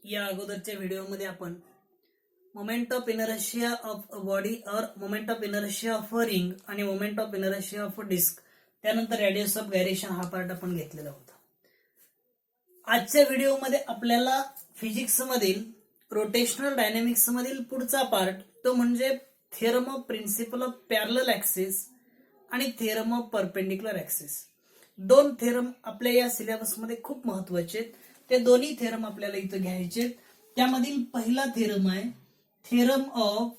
या अगोदरच्या व्हिडिओमध्ये आपण moment of inertia of a body और moment of inertia of a ring आणि moment of inertia of a disc त्यानंतर रेडियस ऑफ गायरेशन हा पार्ट आपण घेतलेला होता. आजच्या व्हिडिओमध्ये आपल्याला फिजिक्स मधील रोटेशनल डायनॅमिक्स मधील पुढचा पार्ट तो म्हणजे theorem of principle of parallel axis आणि थेरम ऑफ परपेंडिक्युलर ऍक्सिस. दोन थेरम आपल्या या सिलेबसमध्ये खूप महत्वाचे आहेत. ते दोन्ही थेरम आपल्याला इथं घ्यायचे. त्यामधील पहिला थेरम आहे थेरम ऑफ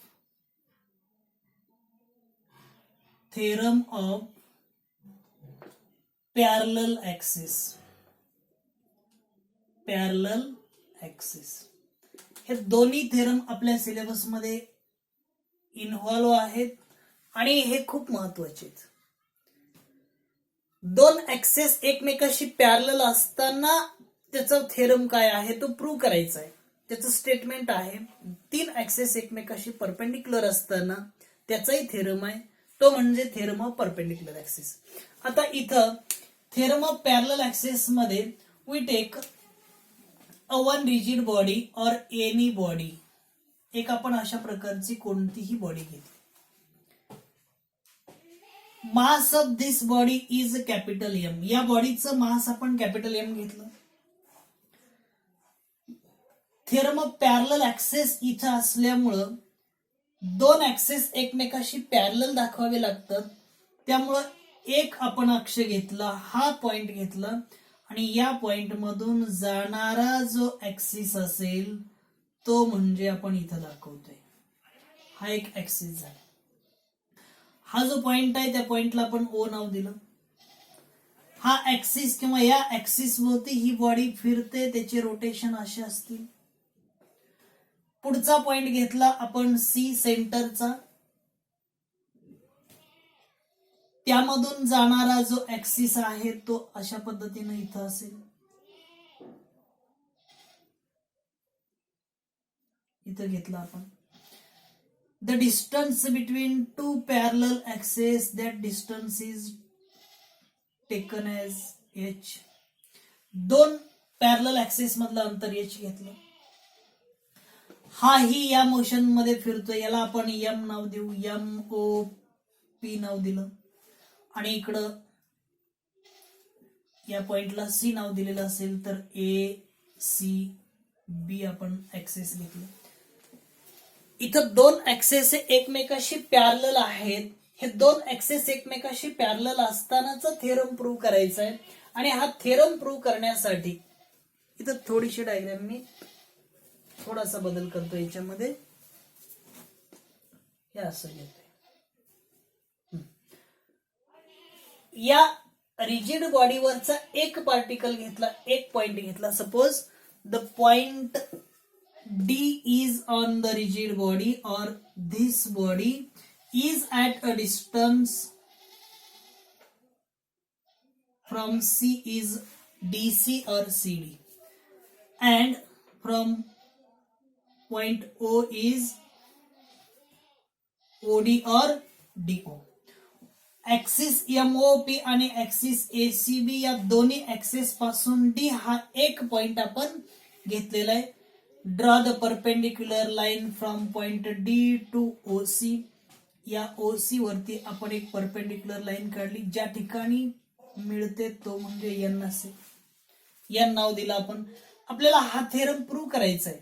पॅरलल ऍक्सिस. हे दोन्ही थेरम आपल्या सिलेबस मध्ये इन्व्हॉल्व आहेत आणि हे खूप महत्वाचे आहेत. दोन ऍक्सेस एकमेकाशी पॅरलल असताना त्याचा थेरम काय आहे तो प्रूव्ह करायचा आहे. त्याचं स्टेटमेंट आहे. तीन ऍक्सेस एकमेकाशी परपेंडिक्युलर असताना त्याचाही थेरम आहे, तो म्हणजे थेरम ऑफ परपेंडिक्युलर ऍक्सिस. आता इथं थेरम ऑफ पॅरलल ऍक्सिस मध्ये we take a one rigid body or any body. एक आपण अशा प्रकारची कोणतीही बॉडी घेतली. Mass of this body is capital M. या बॉडीचं मास आपण कॅपिटल एम घेतलं. थेरम ऑफ पॅरलल ऍक्सेस इथं असल्यामुळं दोन ऍक्सेस एकमेकाशी पॅरलल दाखवावे लागतात. त्यामुळं एक आपण अक्ष घेतला, हा पॉइंट घेतला आणि या पॉइंट मधून जाणारा जो ऍक्सिस असेल तो म्हणजे आपण इथं दाखवतोय. हा एक ऍक्सिस झाला. हा जो पॉइंट आहे त्या पॉइंटला आपण ओ नाव दिलं. हा ऍक्सिस किंवा या ऍक्सिस भोवती ही बॉडी फिरते, त्याचे रोटेशन असे असतील. पुढचा पॉइंट घेतला आपण सी सेंटरचा. त्यामधून जाणारा जो ऍक्सिस आहे तो अशा पद्धतीने इथं असेल. इथं घेतला आपण. The distance between two parallel axes, that distance is taken as H. दोन पॅरलल ऍक्सेस मधलं अंतर एच घेतलं. हा ही या मोशन मध्ये फिरतोय, याला आपण एम नाव देऊ. एम ओ पी नाव दिलं. आणि इकडं या पॉइंटला सी नाव दिलेलं असेल तर ए सी बी आपण ऍक्सेस घेतलं. इथं दोन ऍक्सेस एकमेकाशी पॅरलल आहेत. हे दोन ऍक्सेस एकमेकाशी पॅरलल असतानाचा थेरम प्रूव्ह करायचा आहे. आणि हा थेरम प्रूव्ह करण्यासाठी इथं थोडीशी डायग्राम मी थोडासा बदल करतो याच्यामध्ये. हे असं घेतोय. या रिजिड बॉडीवरचा एक पार्टिकल घेतला, एक पॉइंट घेतला. Suppose the point D is on the rigid body or this body is at a distance from C is DC or CD and from point O is OD or DO. Axis MOP आणि axis ACB या दोन्ही axis पासून D हा एक point आपण घेतलेला आहे. Draw the perpendicular line from point D to OC. या OC वरती आपण एक परपेंडिक्युलर लाईन काढली. ज्या ठिकाणी मिळते तो म्हणजे N असेल. N नाव दिलं आपण. आपल्याला हा थेरम प्रूव्ह करायचा आहे.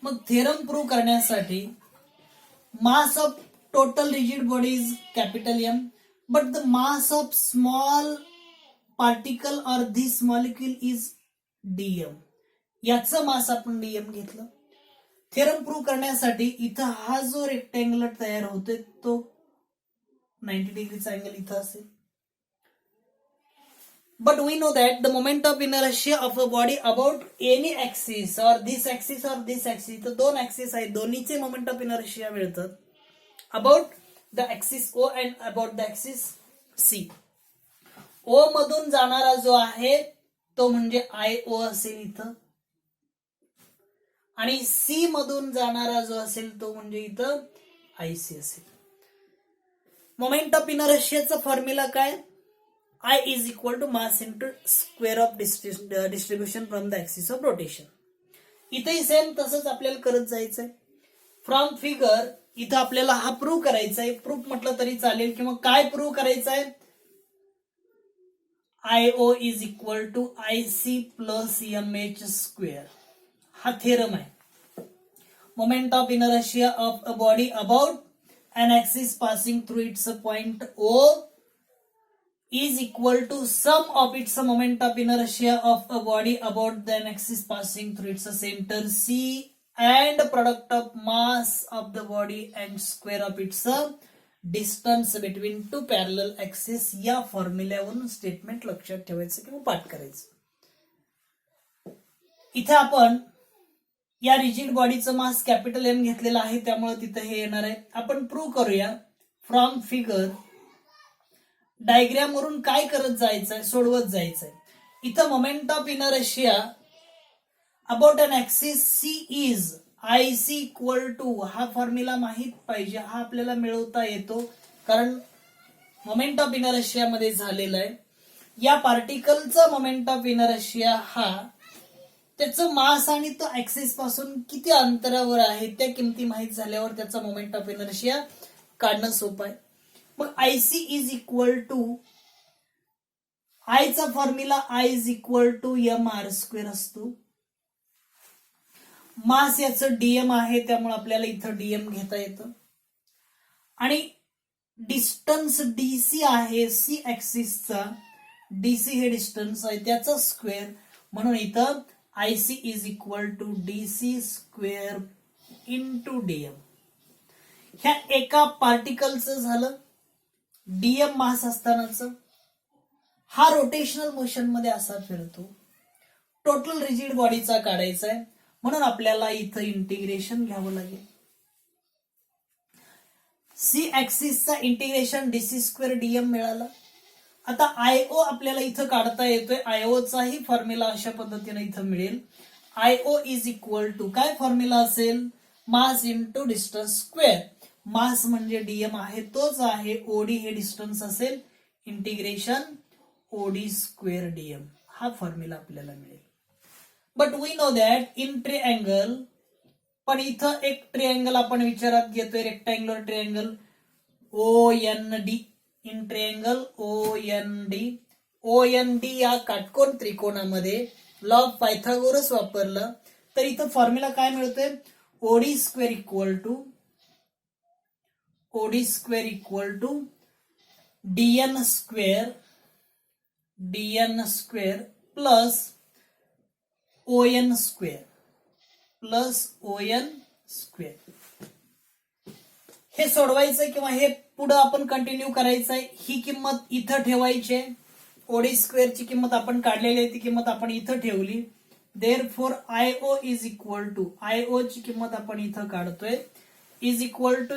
मग थेरम प्रूव्ह करण्यासाठी mass of total rigid body is capital M, but the mass of small particle or this molecule is DM. याचं मास आपण DM घेतलं. थेरम प्रूव्ह करण्यासाठी इथं हा जो रेक्टँगल तयार होतोय तो 90 डिग्रीचा अँगल इथं असेल. But we know that the moment of inertia of a body about any axis or this axis or this axis. तर दोन ऍक्सिस आहेत, दोन्हीचे मोमेंट ऑफ इनर्शिया मिळतात about the axis O and about the axis C. O मधून जाणारा जो आहे तो म्हणजे IO असेल इथं आणि C मधून जाणारा जो असेल तो म्हणजे इथं IC असेल. मोमेंट ऑफ इनर्शियाचा फॉर्म्युला काय? I is equal to mass into square of distribution from the axis of rotation. इथेही सेम तसंच आपल्याला करत जायचंय. फ्रॉम फिगर इथं आपल्याला हा प्रूव्ह करायचा आहे. प्रूफ म्हटलं तरी चालेल किंवा काय प्रूव्ह करायचं आहे. IO is equal to IC plus MH square हा थेरम आहे. Moment of inertia of a body about an axis passing through its point O is equal to sum of its moment of inertia of a body about the axis passing through its center C and product of mass of the body and square of its distance between two parallel axes. या फॉर्म्युल्यावरून statement लक्षात ठेवायचं किंवा पाठ करायचं. इथे आपण या rigid बॉडीचं मास कॅपिटल M घेतलेलं आहे, त्यामुळे तिथे हे येणार आहे. आपण प्रूव्ह करूया. फ्रॉम फिगर डायग्राम वरून काय करत जायचंय, सोडवत जायचंय. इथं moment of inertia about an axis C is IC equal to हा फॉर्म्युला माहित पाहिजे. हा आपल्याला मिळवता येतो कारण मोमेंट ऑफ इनर्शिया मध्ये झालेला आहे. या पार्टिकलचा मोमेंट ऑफ इनर्शिया हा त्याचं मास आणि तो ऍक्सिस पासून किती अंतरावर आहे त्या किमती माहित झाल्यावर त्याचा मोमेंट ऑफ इनर्शिया काढणं सोपं आहे. मग IC is equal to I चा formula I is equal to MR square असतो. मास याचं DM आहे त्यामुळे आपल्याला इथं DM घेता येतं. आणि डिस्टन्स DC आहे C ऍक्सिसचा. DC हे डिस्टन्स आहे त्याचा स्क्वेअर, म्हणून इथं IC is equal to DC square into DM. ह्या एका पार्टिकलचं झालं. DM मास असतानाच हा रोटेशनल मोशन मध्ये असा फिरतो. टोटल रिजिड बॉडीचा काढायचा आहे म्हणून आपल्याला इथं इंटिग्रेशन घ्यावं लागेल. C ऍक्सिसचा इंटिग्रेशन DC स्क्वेअर DM मिळाला. आता IO आपल्याला इथं काढता येतोय. IO चाही फॉर्म्युला अशा पद्धतीने इथं मिळेल. IO इज इक्वल टू काय फॉर्म्युला असेल, mass into distance square. Mass म्हणजे DM आहे तोच आहे. OD हे डिस्टन्स असेल. इंटिग्रेशन OD स्क्वेअर DM हा फॉर्म्युला आपल्याला मिळेल. But we know that in triangle, पण इथं एक ट्रिअँगल आपण विचारात घेतोय, rectangular triangle OND. In triangle OND या काटकोन त्रिकोणामध्ये लॉ ऑफ पायथागोरस वापरलं तर इथं फॉर्म्युला काय मिळतोय, OD square equal to DN square plus ON square. हे सोडवायचंय किंवा हे पुढे आपण कंटिन्यू करायचंय. ही किंमत इथं ठेवायची. OD स्क्वेअरची किंमत आपण काढलेली आहे ती किंमत आपण इथं ठेवली. Therefore IO is equal to IO ची किंमत आपण इथं काढतोय इज इक्वल टू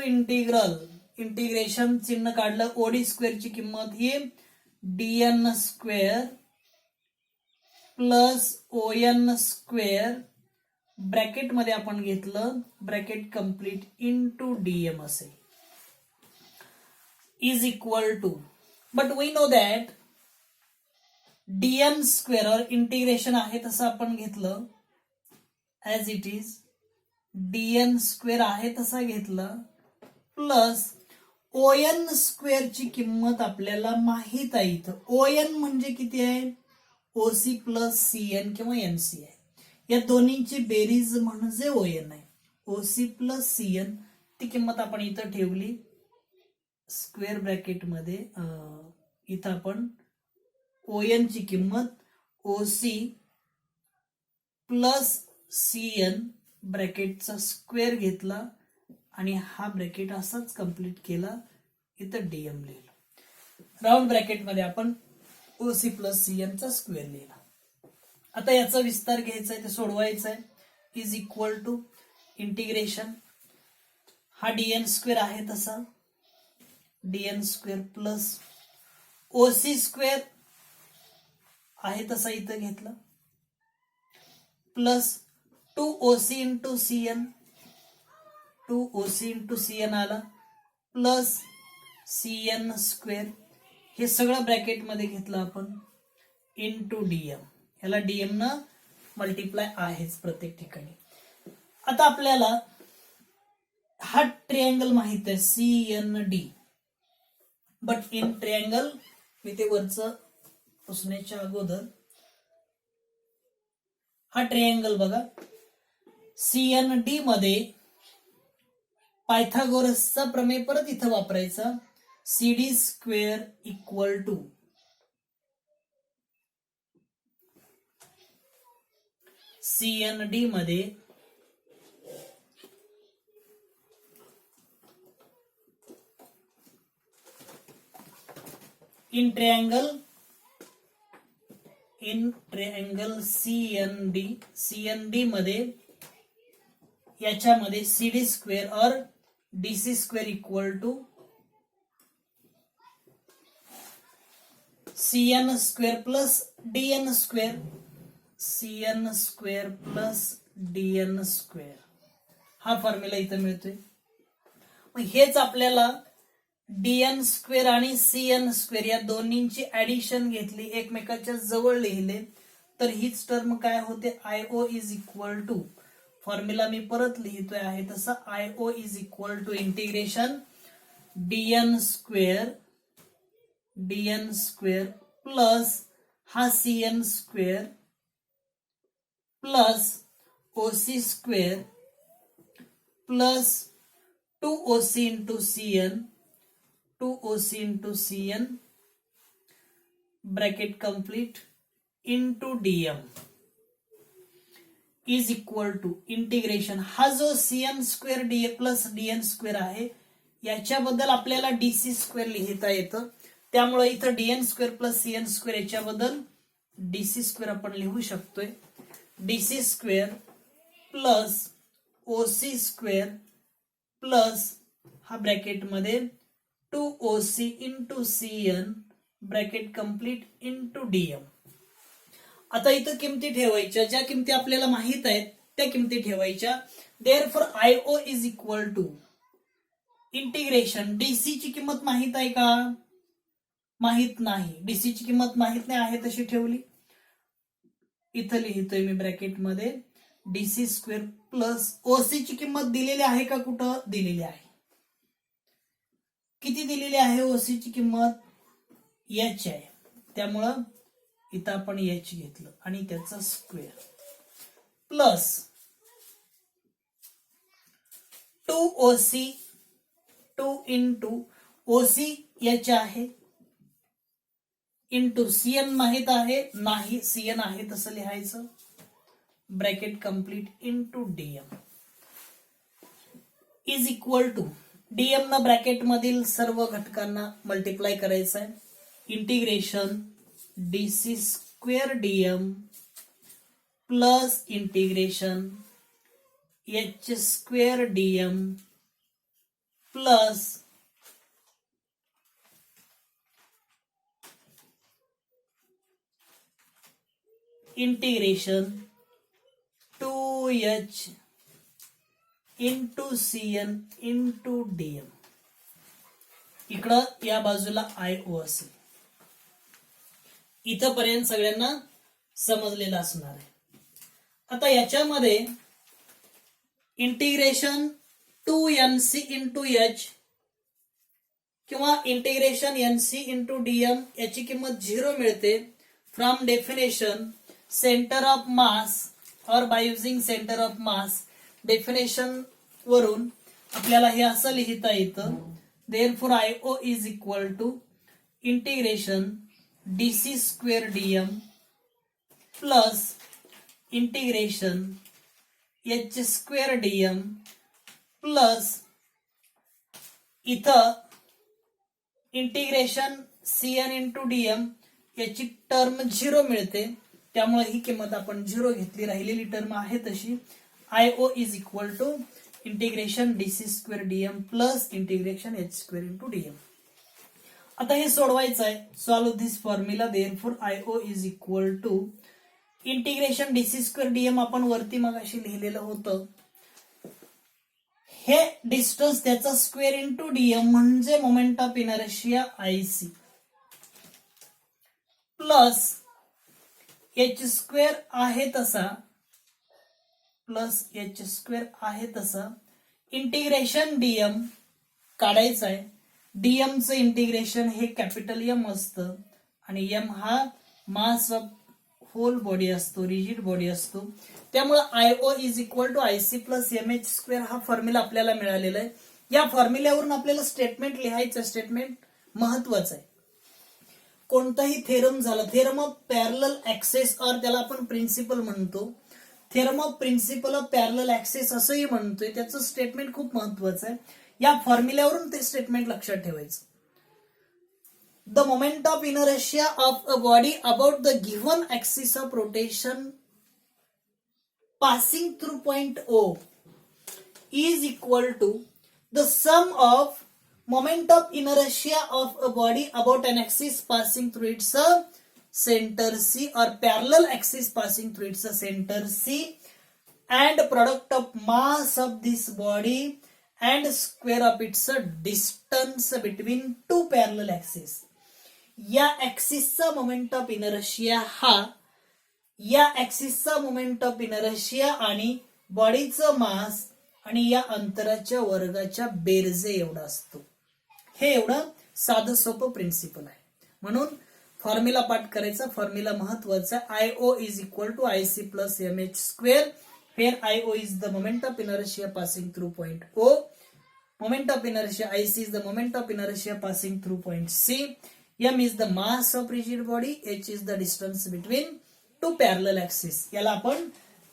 इंटिग्रेशन चिन्ह काढलं. OD स्क्वेअरची किंमत ही DN square plus ON square bracket मध्ये आपण घेतलं, ब्रॅकेट कंप्लीट इंटू DM असेल is equal to. But we know that DN square integration आहे तसं आपण घेतलं as it is. DN square आहे तसा घेतला प्लस ON स्क्वेअरची किंमत आपल्याला माहित आहे. इथं ON म्हणजे किती आहे, OC प्लस CN किंवा NC आहे. या दोन्हीची बेरीज म्हणजे ON आहे. OC प्लस CN ती किंमत आपण इथं ठेवली स्क्वेअर ब्रॅकेट मध्ये. इथं आपण ON ची किंमत OC प्लस CN ब्रॅकेटचा स्क्वेअर घेतला आणि हा ब्रॅकेट असाच कंप्लीट केला. इथं DM लिहिलं. राऊंड ब्रॅकेट मध्ये आपण OC प्लस CN चा स्क्वेअर लिहिला. आता याचा विस्तार घ्यायचा आहे, ते सोडवायचा आहे. इज इक्वल टू इंटिग्रेशन हा DN स्क्वेअर आहे तसा DN square plus OC square आहे तसा इथं घेतला plus 2OC into CN 2OC into CN आला प्लस CN स्क्वेअर. हे सगळं ब्रॅकेट मध्ये घेतलं आपण इंटू DM. याला DM न मल्टिप्लाय आहेच प्रत्येक ठिकाणी. आता आपल्याला हा ट्रिअँगल माहित आहे CND, बट इन ट्रिअँगल मी ते वरचं पुसण्याच्या अगोदर हा ट्रिअँगल बघा, CND मध्ये पायथागोरसचा प्रमेय परत इथं वापरायचा, CD square equal to CND मध्ये इन ट्रायंगल CND मध्ये याच्यामध्ये CD square or DC square equal to CN square plus DN square, CN square plus DN square हा फॉर्म्युला इथं मिळतोय. हेच आपल्याला DN स्क्वेअर आणि CN स्क्वेअर या दोन्हींची ऍडिशन घेतली, एकमेकाच्या जवळ लिहिले, तर हीच टर्म काय होते, IO is equal to, formula मी परत लिहितोय आहे तसं, IO is equal to integration DN square plus हा CN square plus OC square plus 2OC into CN, 2OC into CN bracket complete into DM is equal to integration, हा जो CN square DA plus DN square आहे याच्याबद्दल आपल्याला DC square लिहिता येतं, त्यामुळे इथं DN square plus CN square याच्याबद्दल DC स्क्वेअर आपण लिहू शकतोय, DC square plus OC square plus हा ब्रॅकेट मध्ये 2OC into CN bracket complete into DM. आता इथं किमती ठेवायच्या, ज्या किमती आपल्याला माहित आहेत त्या किमती ठेवायच्या. Therefore IO is equal to integration, DC ची किंमत माहित आहे का, माहित नाही, DC ची किंमत माहित नाही आहे तशी ठेवली, इथं लिहितोय मी ब्रॅकेट मध्ये DC स्क्वेअर प्लस OC ची किंमत दिलेली आहे का, कुठं दिलेली आहे, किती दिलेली आहे OC ची किंमत, H आहे, त्यामुळं इथं आपण H घेतलं आणि त्याचा square plus 2OC, 2 into OC H आहे इंटू CN माहित आहे, नाही CN आहे तसं लिहायचं, bracket complete into DM is equal to, DM न ब्रॅकेट मधील सर्व घटकांना मल्टिप्लाय करायचं आहे, integration DC square DM plus integration H square DM plus integration 2H into CN into DM, इकडं या बाजूला IO असेल. इथंपर्यंत सगळ्यांना समजलेलं असणार आहे. आता याच्यामध्ये इंटिग्रेशन 2NC इंटू H किंवा इंटिग्रेशन NC इंटू DM याची किंमत 0 मिळते. From definition centre of mass और by using centre of mass, definition वरून आपल्याला हे असं लिहिता येतं, therefore IO is equal to integration DC square DM plus integration H square DM plus इथं इंटिग्रेशन CN इंटू DM याची टर्म 0 मिळते, त्यामुळे ही किंमत आपण 0 घेतली, राहिलेली टर्म आहे तशी. IO is equal to integration DC square DM plus integration H square into DM. आता हे सोडवायचं आहे, solve this formula, therefore IO is equal to integration DC square DM आपण वरती मगाशी लिहिलेलं होतं, हे डिस्टन्स त्याचा स्क्वेअर इंटू DM म्हणजे मोमेंट ऑफ इनर्शिया IC प्लस H स्क्वेअर आहे तसा प्लस एच स्क्वेअर आहे तसं इंटिग्रेशन डीएम काढायचं आहे. डीएमचं इंटिग्रेशन हे कॅपिटल एम असतं आणि एम हा मास ऑफ होल बॉडी असतो, रिजिड बॉडी असतो. त्यामुळे IO is equal to IC plus M H square हा फॉर्म्युला आपल्याला मिळालेला आहे. या फॉर्म्युल्यावरून आपल्याला स्टेटमेंट लिहायचं. स्टेटमेंट महत्वाचं आहे. कोणताही थेरम झाला, थेरम ऑफ पॅरलल ऍक्सेस और त्याला आपण प्रिन्सिपल म्हणतो, theorem of principle of parallel axes असंही म्हणतोय. त्याचं स्टेटमेंट खूप महत्वाचं आहे. या फॉर्म्युल्यावरून ते स्टेटमेंट लक्षात ठेवायचं. The moment of inertia of a body about the given axis of rotation passing through point O is equal to the sum of moment of inertia of a body about an axis passing through its center C or parallel axis passing through its center C and product of mass of this body and square of its distance between two parallel axes. या ऍक्सिसचा moment of inertia हा या ऍक्सिसचा moment of inertia आणि बॉडीचं मास आणि या अंतराच्या वर्गाच्या बेरजे एवढा असतो. हे एवढं साधं सोपं प्रिन्सिपल आहे. म्हणून फॉर्म्युला पाठ करायचा. फॉर्म्युला महत्वाचा. IO is equal to IC plus M H square. Here IO is the moment of inertia passing through point O. Moment of inertia IC is the moment of inertia passing through point C. M is the mass of rigid body. H is the distance between two parallel axes. याला आपण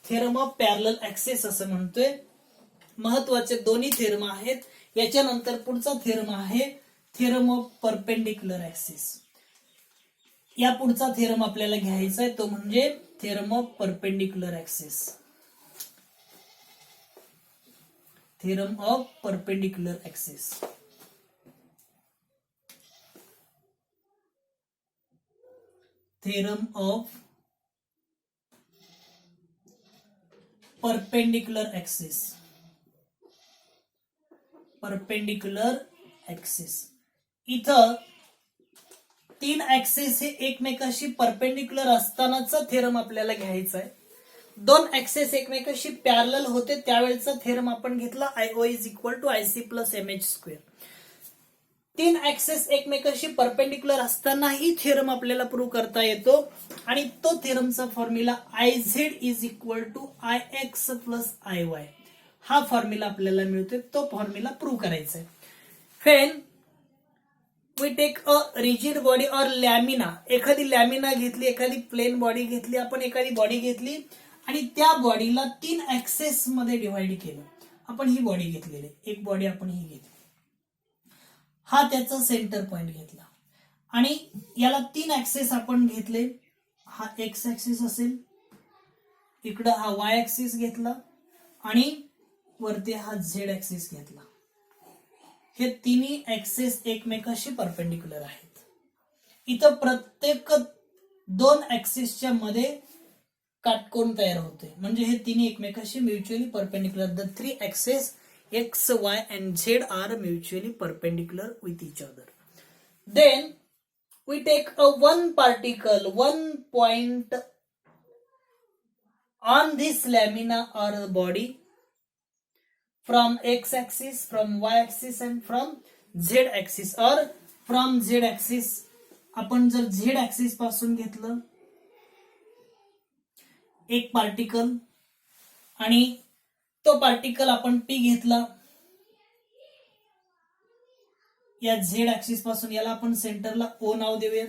theorem of parallel access असं म्हणतोय. महत्वाचे दोन्ही theorem आहेत. याच्यानंतर पुढचा theorem आहे थेरम ऑफ परपेंडिक्युलर ऍक्सिस. या पुढचा थेरम आपल्याला घ्यायचा आहे तो म्हणजे theorem of perpendicular axis. Theorem of perpendicular axis. Theorem of perpendicular axis. Perpendicular axis. इथं तीन ऍक्सिस हे एकमेकाशी परपेंडिक्युलर असतानाचा थेरम आपल्याला घ्यायचा आहे. दोन ऍक्सेस एकमेकाशी पॅरलल होते त्यावेळेचा थेरम आपण घेतला IO is equal to IC plus M H square. तीन ऍक्सेस एकमेकाशी परपेंडिक्युलर असतानाही थेरम आपल्याला प्रूव्ह करता येतो आणि तो थेरमचा formula I Z is equal to I X plus I Y हा फॉर्म्युला आपल्याला मिळतोय. तो फॉर्म्युला प्रूव्ह करायचा आहे. When we take a rigid body और लॅमिना. एखादी लॅमिना घेतली, एखादी प्लेन बॉडी घेतली, आपण एखादी बॉडी घेतली आणि त्या बॉडीला तीन ऍक्सेस मध्ये डिव्हाइड केलं. आपण ही बॉडी घेतलेली, एक बॉडी आपण ही घेतली, हा त्याचा सेंटर पॉइंट घेतला आणि याला तीन ऍक्सेस आपण घेतले. हा एक्स ऍक्सिस असेल, इकडं हा वाय ऍक्सिस घेतला आणि वरती हा झेड ऍक्सिस घेतला. हे तिन्ही ऍक्सेस एकमेकाशी परपेंडिक्युलर आहेत. इथं प्रत्येक दोन ऍक्सिसच्या मध्ये काटकोन तयार होते म्हणजे हे तिन्ही एकमेकाशी mutually perpendicular. The three axes X Y and Z are mutually perpendicular with each other. Then we take a one particle, one point on this lamina or body from x axis, from y axis and from z axis or from z axis. आपण जर z axis पासून घेतलं एक particle आणि तो particle आपण p घेतला या z axis पासून, याला आपण सेंटरला o नाव देऊया.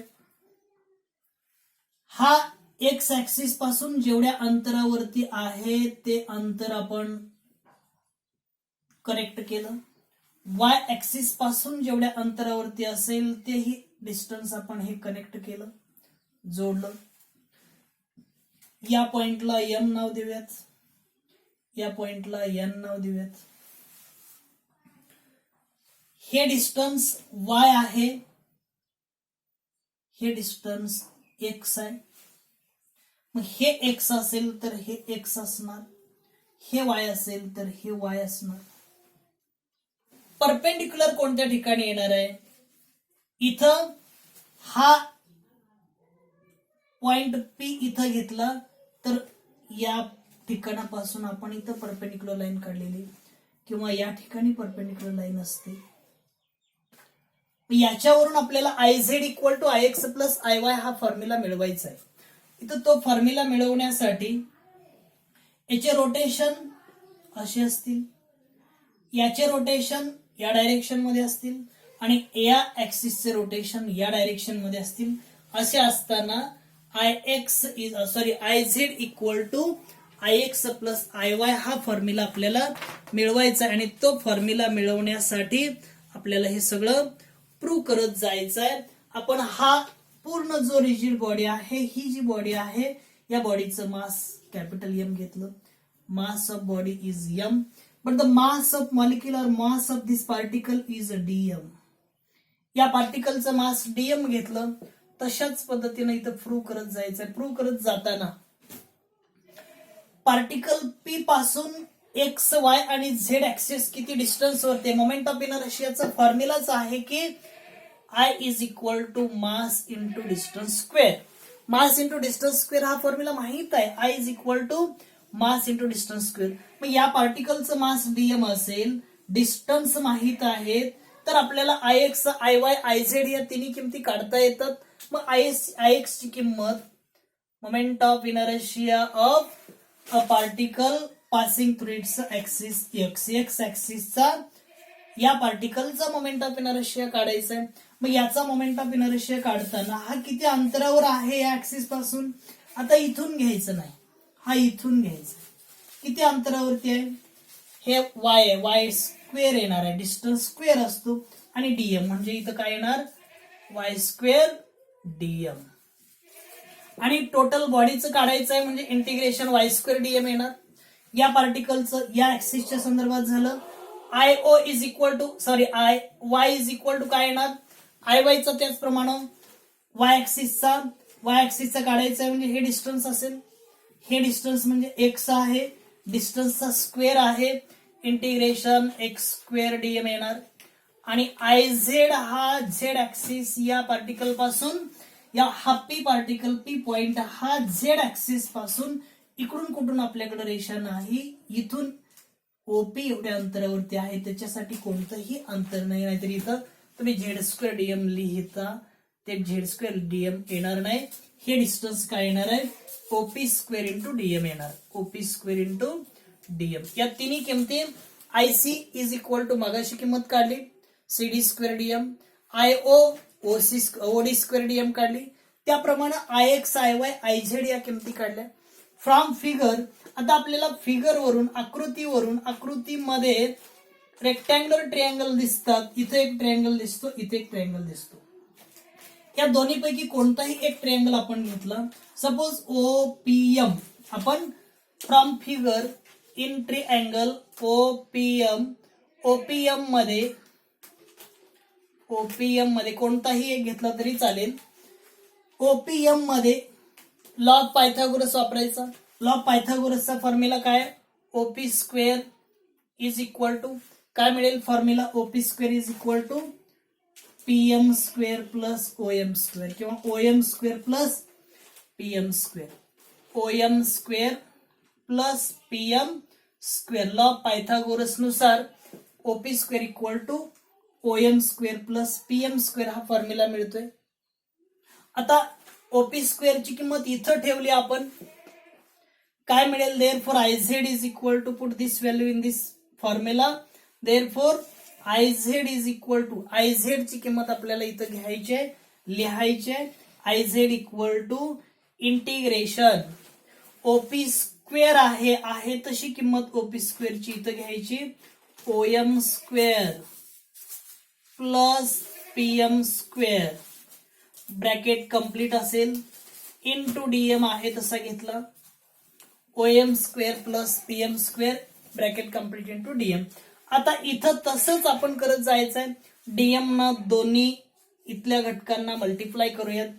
हा x axis पासून जेवढ्या अंतरावरती आहे ते अंतर आपण करेक्ट केलं. वाय ऍक्सिस पासून जेवढ्या अंतरावरती असेल तेही डिस्टन्स आपण हे कनेक्ट केलं, जोडलं. या पॉइंटला एम नाव देऊयात, या पॉइंटला एन नाव देऊयात. हे डिस्टन्स वाय आहे, हे डिस्टन्स एक्स आहे. मग हे एक्स असेल तर हे एक्स असणार, हे वाय असेल तर हे वाय असणार. परपेंडिक्युलर कोणत्या ठिकाणी येणार आहे? इथं हा पॉइंट पी इथं घेतला तर या ठिकाणापासून आपण इथं परपेंडिक्युलर लाईन काढलेली किंवा या ठिकाणी परपेंडिक्युलर लाईन असते. याच्यावरून आपल्याला आयझेड इक्वल टू आयएक्स प्लस आयवाय हा फॉर्म्युला मिळवायचा आहे. इथं तो फॉर्म्युला मिळवण्यासाठी याचे रोटेशन असे असतील, याचे रोटेशन या डायरेक्शन मध्ये असतील आणि या ऍक्सिसचे रोटेशन या डायरेक्शन मध्ये असतील. असे असताना आयझेड इक्वल टू आयएक्स प्लस आयवाय हा फॉर्म्युला आपल्याला मिळवायचा आणि तो फॉर्म्युला मिळवण्यासाठी आपल्याला हे सगळं प्रूव्ह करत जायचं आहे. आपण हा पूर्ण जो रिजिड बॉडी आहे, ही जी बॉडी आहे, या बॉडीचं मास कॅपिटल एम घेतलं. Mass of body is M, but the mass of molecular mass of this particle is DM. या पार्टिकलचं मास डीएम घेतलं. तशाच पद्धतीने इथं प्रूव्ह करत जायचंय. प्रूव्ह करत जाताना पार्टिकल पी पासून एक्स वाय आणि झेड ऍक्सिस किती डिस्टन्स वरती, मोमेंट ऑफ इनर्शियाचा फॉर्म्युलाच आहे की I is equal to mass into distance square. Mass into distance square हा फॉर्म्युला माहित आहे. I is equal to mass into distance square. मग या पार्टिकलचं मास डीएम असेल, डिस्टन्स माहित आहेत, तर आपल्याला आयएक्स आयवाय आयझेड या तिन्ही किमती काढता येतात. मग आयएक्स ची किंमत moment of inertia of a particle passing through its axis X ऍक्सिसचा या पार्टिकलचा मोमेंट ऑफ इनर्शिया काढायचा आहे. मग याचा मोमेंट ऑफ इनर्शिया काढताना हा किती अंतरावर आहे या ऍक्सिस पासून. आता इथून घ्यायचं नाही, हा इथून घ्यायचा. किती अंतरावरती आहे, हे वाय आहे, वाय स्क्वेअर येणार आहे, डिस्टन्स स्क्वेअर असतो आणि डीएम म्हणजे इथं काय येणार, वाय स्क्वेअर डीएम. आणि टोटल बॉडीचं काढायचं आहे म्हणजे इंटिग्रेशन वाय स्क्वेअर डीएम येणार. या पार्टिकलचं या ऍक्सिसच्या संदर्भात झालं. IO is equal to Y is equal to काय येणार, आय वायचा त्याचप्रमाणे वाय ऍक्सिसचा काढायचा आहे म्हणजे हे डिस्टन्स असेल, हे डिस्टन्स म्हणजे एक्स आहे, डिस्टन्सचा स्क्वेअर आहे, इंटिग्रेशन एक्स स्क्वेअर डीएम येणार. आणि आयझेड हा झेड ऍक्सिस या पार्टिकल पासून हा पी पार्टिकल पी पॉइंट हा झेड ऍक्सिस पासून इकडून कुठून आपल्याकडे रेषा नाही, इथून ओपी एवढ्या अंतरावरती आहे, त्याच्यासाठी कोणतंही अंतर नाही. नाहीतर इथं तुम्ही झेड स्क्वेअर डीएम लिहिता, ते झेड स्क्वेअर डीएम येणार नाही. हे डिस्टन्स काय येणार आहे, ओपी स्क्वेअर इंटू डीएम येणार, ओपी स्क्वेअर इंटू डीएम. या तिन्ही किमती आयसी इज इक्वल टू मगाशी किंमत काढली CD square DM, IO OD square DM काढली, त्याप्रमाणे आयएक्स आयवाय आयझेड या किमती काढल्या फ्रॉम फिगर. आता आपल्याला फिगर वरून आकृतीमध्ये रेक्टँग्युलर ट्रायंगल दिसतात. इथे एक ट्रायंगल दिसतो, इथे एक ट्रायंगल दिसतो. या दोन्ही पैकी कोणताही एक ट्रायंगल आपण घेतला, सपोज ओपीएम. आपण from figure in triangle OPM मध्ये कोणताही एक घेतला तरी चालेल. ओपीएम मध्ये लॉ ऑफ पायथागोरस वापरायचा. लॉ ऑफ पायथागोरसचा फॉर्म्युला काय, OP square is equal to काय मिळेल formula, OP square is equal to PM square plus OM square किंवा OM square plus PM square, OM square plus PM square. Law of Pythagoras नुसार OP square equal to OM square plus PM square हा formula मिळतोय. आता OP स्क्वेअरची किंमत इथं ठेवली आपण, काय मिळेल, therefore IZ is equal to put this value in this formula. Therefore IZ is equal to IZ ची किंमत आपल्याला इथं घ्यायची आहे, लिहायची आहे. IZ equal to integration OP square आहे तशी किंमत ओपी स्क्वेअरची इथं घ्यायची, OM square plus PM square bracket complete असेल, इंटू डीएम आहे तसा घेतला, OM square plus PM square bracket complete into DM. आता इथं तसंच आपण करत जायचंय. डीएम ना दोन्ही इथल्या घटकांना मल्टिप्लाय करूयात.